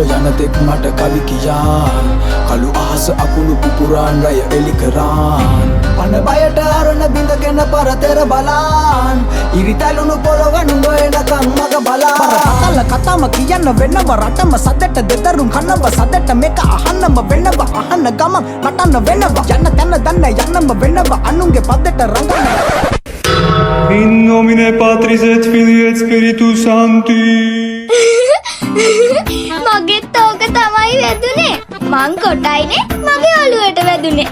යනතෙක් මට කවි කියාන් කළු අහස අකුණු පුපුරාන් රය එලි කරාන් පන බයට අරණ බිඳගෙන පරතෙර බලාන් ඉරිතැලුණු පොළොව නුඹ එනකන් මග බලා කතල කතාම කියන්න වෙනව රටම සදට දෙදරුම් කන්නව සදට මේක අහන්නම වෙනව අහන්න ගමන් නටන්න වෙනව යන්න තැන දන්න යන්නම වෙනව අනුන්ගේ පදට රඟන්න In nomine Patris et Filii et Spiritus Sancti. මගෙත් ඕක තමයි වැදුනේ. මං කොටයිනේ මගේ ඔළුවට වැදුනේ.